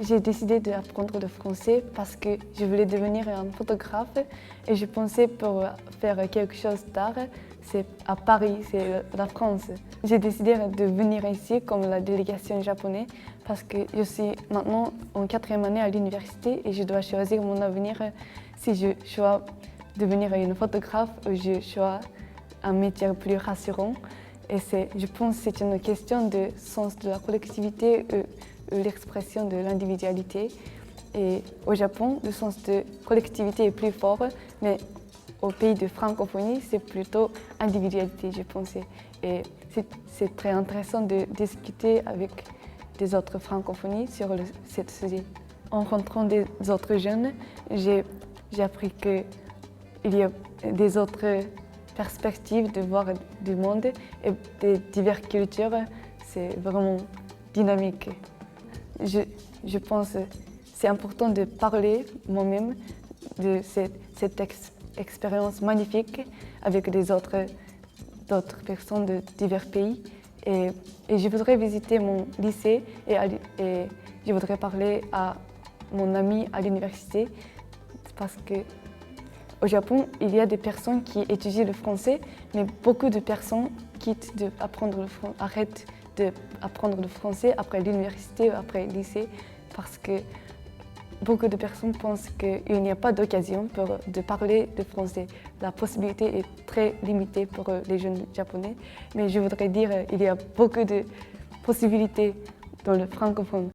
J'ai décidé d'apprendre le français parce que je voulais devenir un photographe et je pensais pour faire quelque chose d'art, c'est à Paris, c'est la France. J'ai décidé de venir ici comme la délégation japonaise parce que je suis maintenant en 4e année à l'université et je dois choisir mon avenir si je choisis devenir une photographe ou je choisis un métier plus rassurant. Et je pense que c'est une question de sens de la collectivité l'expression de l'individualité. Et au Japon, le sens de collectivité est plus fort, mais au pays de francophonie, c'est plutôt individualité, je pensais. Et c'est très intéressant de discuter avec des autres francophonies sur ce sujet. En rencontrant des autres jeunes, j'ai appris qu'il y a des autres perspectives de voir du monde et des diverses cultures. C'est vraiment dynamique. Je pense que c'est important de parler moi-même de cette expérience magnifique avec des autres personnes de divers pays. Et je voudrais visiter mon lycée et je voudrais parler à mon ami à l'université parce qu'au Japon, il y a des personnes qui étudient le français, mais beaucoup de personnes arrêtent d'apprendre le français après l'université ou après le lycée parce que beaucoup de personnes pensent qu'il n'y a pas d'occasion de parler le français. La possibilité est très limitée pour les jeunes japonais, mais je voudrais dire qu'il y a beaucoup de possibilités dans le francophone.